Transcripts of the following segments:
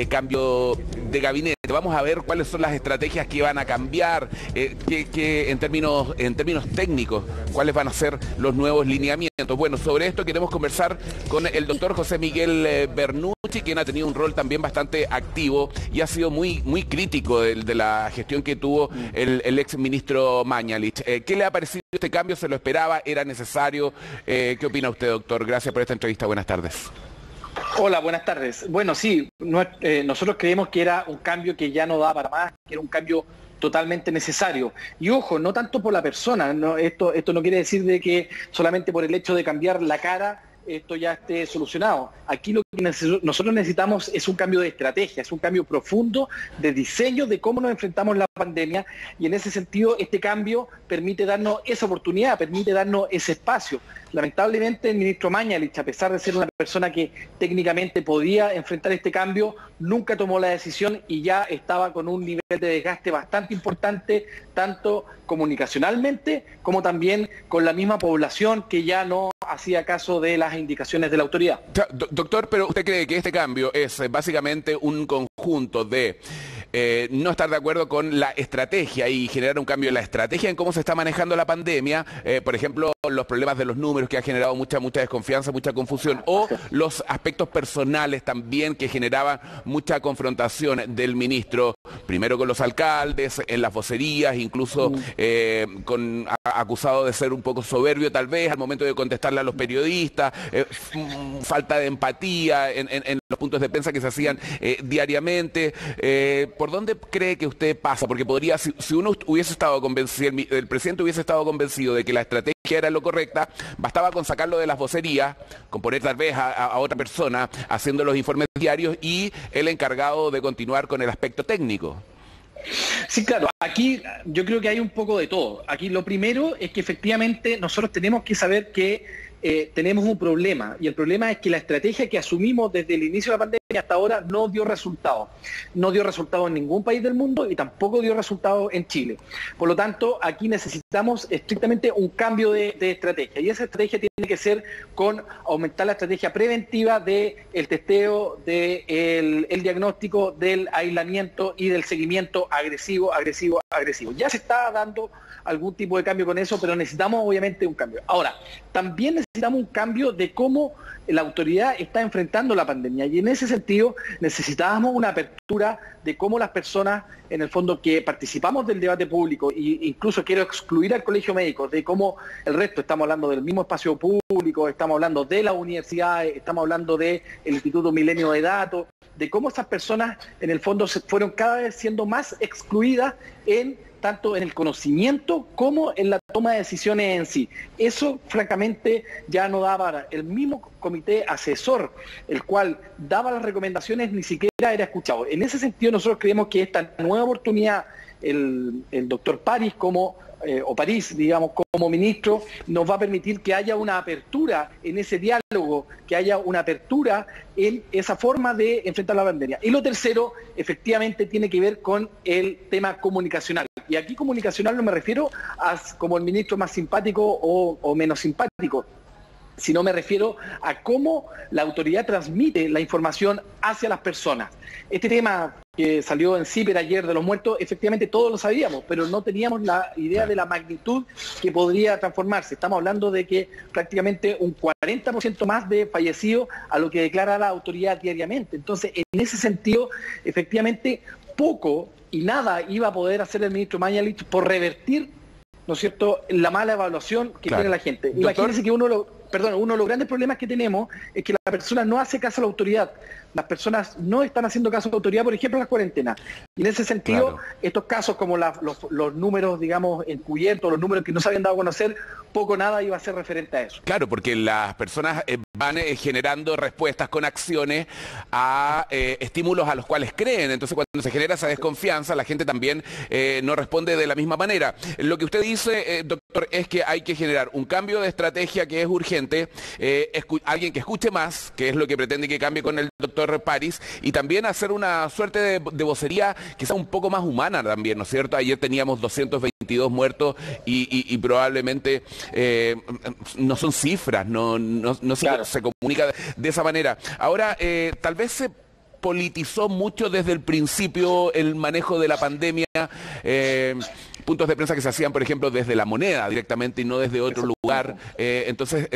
cambio de gabinete. Vamos a ver cuáles son las estrategias que van a cambiar, que en términos técnicos, cuáles van a ser los nuevos lineamientos. Bueno, sobre esto queremos conversar con el doctor José Miguel Bernucci, quien ha tenido un rol también bastante activo y ha sido muy crítico de la gestión que tuvo el ex ministro Mañalich. ¿Qué le ha parecido este cambio? ¿Se lo esperaba? ¿Era necesario? ¿Qué opina usted, doctor? Gracias por esta entrevista. Buenas tardes. Hola, buenas tardes. Bueno, sí, nosotros creemos que era un cambio que ya no daba para más, que era un cambio totalmente necesario. Y ojo, no tanto por la persona, no, esto no quiere decir de que solamente por el hecho de cambiar la cara esto ya esté solucionado. Aquí lo que nosotros necesitamos es un cambio de estrategia, es un cambio profundo de diseño de cómo nos enfrentamos a la pandemia, y en ese sentido este cambio permite darnos esa oportunidad, permite darnos ese espacio. Lamentablemente el ministro Mañalich, a pesar de ser una persona que técnicamente podía enfrentar este cambio, nunca tomó la decisión y ya estaba con un nivel de desgaste bastante importante, tanto comunicacionalmente como también con la misma población que ya no hacía caso de las indicaciones de la autoridad. Doctor, pero ¿usted cree que este cambio es básicamente un conjunto de no estar de acuerdo con la estrategia y generar un cambio en la estrategia en cómo se está manejando la pandemia, por ejemplo, los problemas de los números que ha generado mucha desconfianza, mucha confusión, o los aspectos personales también que generaban mucha confrontación del ministro, primero con los alcaldes, en las vocerías, incluso acusado de ser un poco soberbio tal vez al momento de contestarle a los periodistas, falta de empatía en los puntos de prensa que se hacían diariamente. ¿Por dónde cree que usted pasa? Porque podría, si uno hubiese estado convencido, el presidente hubiese estado convencido de que la estrategia era lo correcta, bastaba con sacarlo de las vocerías, con poner tal vez a otra persona haciendo los informes diarios y el encargado de continuar con el aspecto técnico. Sí, claro, aquí yo creo que hay un poco de todo. Aquí lo primero es que efectivamente nosotros tenemos que saber que tenemos un problema, y el problema es que la estrategia que asumimos desde el inicio de la pandemia hasta ahora no dio resultado. No dio resultado en ningún país del mundo y tampoco dio resultado en Chile. Por lo tanto, aquí necesitamos estrictamente un cambio de estrategia, y esa estrategia tiene que ser con aumentar la estrategia preventiva del testeo, del diagnóstico, del aislamiento y del seguimiento agresivo. Ya se está dando algún tipo de cambio con eso, pero necesitamos obviamente un cambio. Ahora, también necesitamos un cambio de cómo la autoridad está enfrentando la pandemia, y en ese sentido necesitábamos una apertura de cómo las personas, en el fondo, que participamos del debate público, e incluso quiero excluir al Colegio Médico, de cómo el resto, estamos hablando del mismo espacio público, estamos hablando de las universidades, estamos hablando del Instituto Milenio de Datos, de cómo esas personas en el fondo se fueron cada vez siendo más excluidas tanto en el conocimiento como en la toma de decisiones en sí. Eso, francamente, ya no da para. El mismo comité asesor, el cual daba las recomendaciones, ni siquiera era escuchado. En ese sentido, nosotros creemos que esta nueva oportunidad, el doctor París París, digamos, como ministro, nos va a permitir que haya una apertura en ese diálogo, que haya una apertura en esa forma de enfrentar la pandemia. Y lo tercero, efectivamente, tiene que ver con el tema comunicacional. Y aquí comunicacional no me refiero a como el ministro más simpático o menos simpático, sino me refiero a cómo la autoridad transmite la información hacia las personas. Este tema que salió en CIPER ayer de los muertos, efectivamente todos lo sabíamos, pero no teníamos la idea de la magnitud que podría transformarse. Estamos hablando de que prácticamente un 40% más de fallecidos a lo que declara la autoridad diariamente. Entonces, en ese sentido, efectivamente, poco y nada iba a poder hacer el ministro Mañalich por revertir, ¿no es cierto?, la mala evaluación que tiene la gente. Imagínense que uno de los grandes problemas que tenemos es que la persona no hace caso a la autoridad. Las personas no están haciendo caso a la autoridad, por ejemplo, en las cuarentenas. Y en ese sentido, estos casos como los números, digamos, encubiertos, los números que no se habían dado a conocer, poco o nada iba a ser referente a eso. Claro, porque las personas van generando respuestas con acciones a estímulos a los cuales creen. Entonces, cuando se genera esa desconfianza, la gente también no responde de la misma manera. Lo que usted dice, doctor, es que hay que generar un cambio de estrategia que es urgente, alguien que escuche más, que es lo que pretende que cambie con el doctor París, y también hacer una suerte de vocería quizá un poco más humana también, ¿no es cierto? Ayer teníamos 222 muertos y probablemente no son cifras, no claro, se comunica de esa manera. Ahora, tal vez politizó mucho desde el principio el manejo de la pandemia, puntos de prensa que se hacían, por ejemplo, desde La Moneda directamente y no desde otro lugar. Entonces,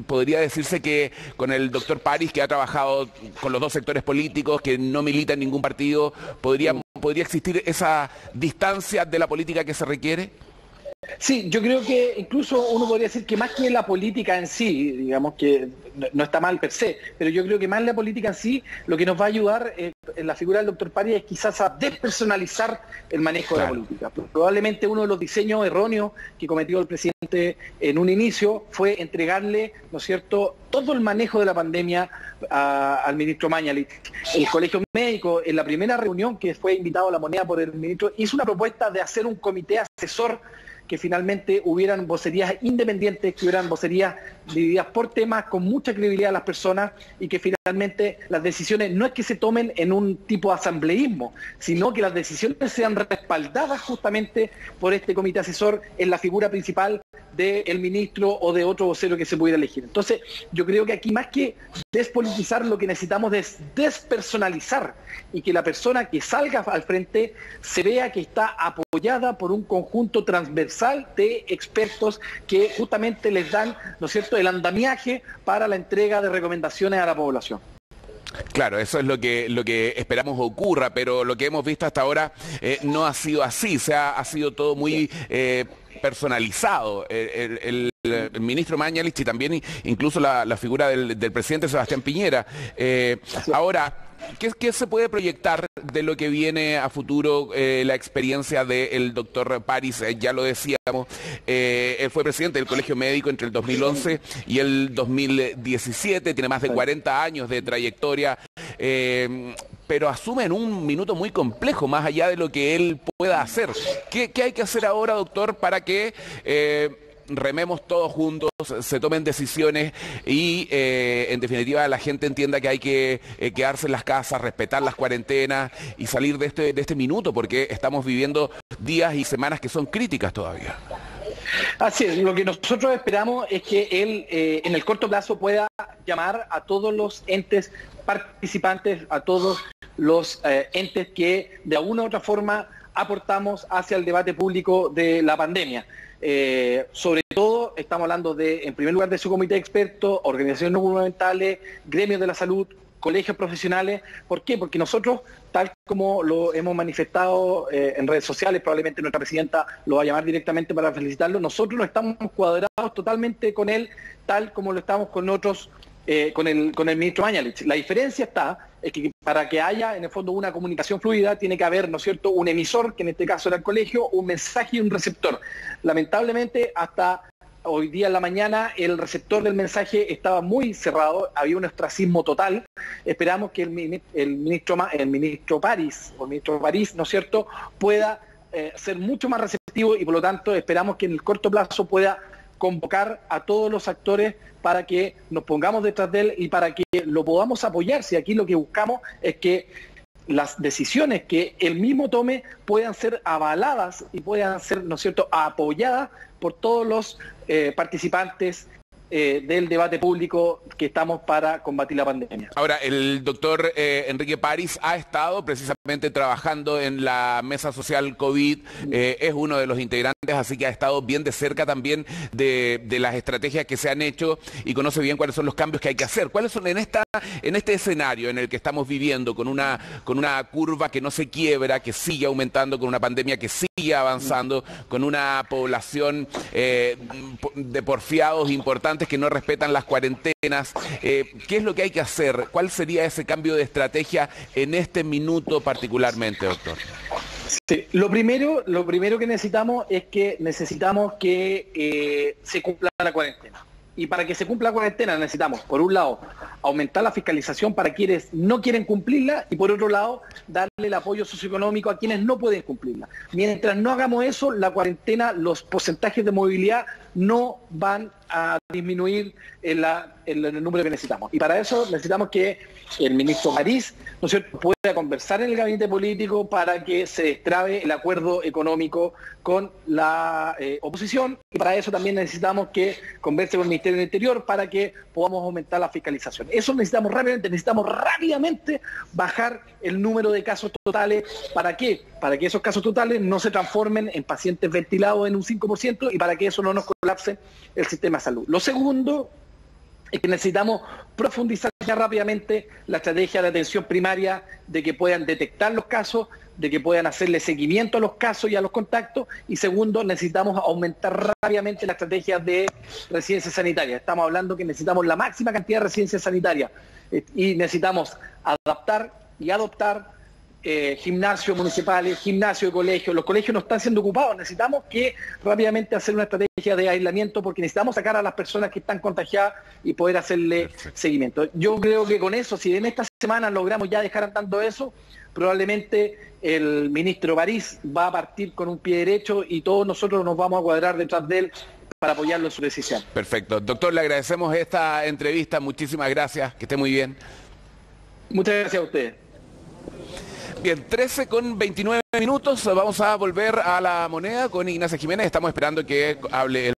podría decirse que con el doctor París, que ha trabajado con los dos sectores políticos, que no milita en ningún partido, ¿podría existir esa distancia de la política que se requiere? Sí, yo creo que incluso uno podría decir que más que la política en sí, digamos que no está mal per se, pero yo creo que más la política en sí, lo que nos va a ayudar en la figura del doctor París es quizás a despersonalizar el manejo de la política. Probablemente uno de los diseños erróneos que cometió el presidente en un inicio fue entregarle, ¿no es cierto?, todo el manejo de la pandemia al ministro Mañalich. El Colegio Médico, en la primera reunión que fue invitado a La Moneda por el ministro, hizo una propuesta de hacer un comité asesor que finalmente hubieran vocerías independientes, que hubieran vocerías divididas por temas con mucha credibilidad a las personas y que finalmente las decisiones no es que se tomen en un tipo de asambleísmo, sino que las decisiones sean respaldadas justamente por este comité asesor en la figura principal del ministro o de otro vocero que se pudiera elegir. Entonces, yo creo que aquí más que despolitizar, lo que necesitamos es despersonalizar y que la persona que salga al frente se vea que está apoyada por un conjunto transversal de expertos que justamente les dan, ¿no es cierto?, el andamiaje para la entrega de recomendaciones a la población. Claro, eso es lo que esperamos ocurra, pero lo que hemos visto hasta ahora no ha sido así, ha sido todo muy personalizado. El ministro Mañalich y también incluso la figura del presidente Sebastián Piñera. Ahora, ¿qué se puede proyectar de lo que viene a futuro, la experiencia del doctor París? Ya lo decíamos, él fue presidente del Colegio Médico entre el 2011 y el 2017, tiene más de 40 años de trayectoria, pero asume en un minuto muy complejo, más allá de lo que él pueda hacer. ¿Qué hay que hacer ahora, doctor, para que rememos todos juntos, se tomen decisiones y en definitiva la gente entienda que hay que quedarse en las casas, respetar las cuarentenas y salir de este minuto, porque estamos viviendo días y semanas que son críticas todavía? Así es, lo que nosotros esperamos es que él en el corto plazo pueda llamar a todos los entes participantes, a todos los entes que de alguna u otra forma aportamos hacia el debate público de la pandemia. Sobre todo estamos hablando en primer lugar, de su comité de expertos, organizaciones no gubernamentales, gremios de la salud, colegios profesionales. ¿Por qué? Porque nosotros, tal como lo hemos manifestado en redes sociales, probablemente nuestra presidenta lo va a llamar directamente para felicitarlo, nosotros no estamos cuadrados totalmente con él, tal como lo estamos con otros, con el ministro Mañalich. La diferencia es que para que haya en el fondo una comunicación fluida tiene que haber, ¿no es cierto?, un emisor, que en este caso era el colegio, un mensaje y un receptor. Lamentablemente, hasta hoy día en la mañana el receptor del mensaje estaba muy cerrado, había un ostracismo total. Esperamos que el ministro París, ¿no es cierto?, pueda ser mucho más receptivo y por lo tanto esperamos que en el corto plazo pueda convocar a todos los actores para que nos pongamos detrás de él y para que lo podamos apoyar. Si aquí lo que buscamos es que las decisiones que él mismo tome puedan ser avaladas y puedan ser, ¿no es cierto?, apoyadas por todos los participantes del debate público que estamos para combatir la pandemia. Ahora, el doctor Enrique París ha estado precisamente trabajando en la mesa social COVID, es uno de los integrantes, así que ha estado bien de cerca también de las estrategias que se han hecho y conoce bien cuáles son los cambios que hay que hacer. ¿Cuáles son en este escenario en el que estamos viviendo, con una curva que no se quiebra, que sigue aumentando, con una pandemia que sigue avanzando, con una población de porfiados importantes que no respetan las cuarentenas? ¿Qué es lo que hay que hacer? ¿Cuál sería ese cambio de estrategia en este minuto particularmente, doctor? Sí, lo primero que necesitamos es que se cumpla la cuarentena. Y para que se cumpla la cuarentena necesitamos, por un lado, aumentar la fiscalización para quienes no quieren cumplirla y por otro lado, darle el apoyo socioeconómico a quienes no pueden cumplirla. Mientras no hagamos eso, la cuarentena, los porcentajes de movilidad no van a disminuir el número que necesitamos. Y para eso necesitamos que el ministro París, ¿no es cierto?, pueda conversar en el gabinete político para que se destrabe el acuerdo económico con la oposición, y para eso también necesitamos que converse con el Ministerio del Interior para que podamos aumentar la fiscalización. Eso necesitamos rápidamente bajar el número de casos totales. ¿Para qué? Para que esos casos totales no se transformen en pacientes ventilados en un 5% y para que eso no nos colapse el sistema de salud. Lo segundo es que necesitamos profundizar ya rápidamente la estrategia de atención primaria, de que puedan detectar los casos, de que puedan hacerle seguimiento a los casos y a los contactos. Y segundo, necesitamos aumentar rápidamente la estrategia de residencias sanitarias. Estamos hablando que necesitamos la máxima cantidad de residencias sanitarias y necesitamos adaptar y adoptar gimnasios municipales, gimnasios de colegios. Los colegios no están siendo ocupados. Necesitamos que rápidamente hacer una estrategia de aislamiento porque necesitamos sacar a las personas que están contagiadas y poder hacerle seguimiento. Yo creo que con eso, si en esta semana logramos ya dejar andando eso, probablemente el ministro París va a partir con un pie derecho y todos nosotros nos vamos a cuadrar detrás de él para apoyarlo en su decisión. Perfecto. Doctor, le agradecemos esta entrevista. Muchísimas gracias. Que esté muy bien. Muchas gracias a ustedes. Bien, 13:29. Vamos a volver a la moneda con Ignacia Jiménez. Estamos esperando que hable el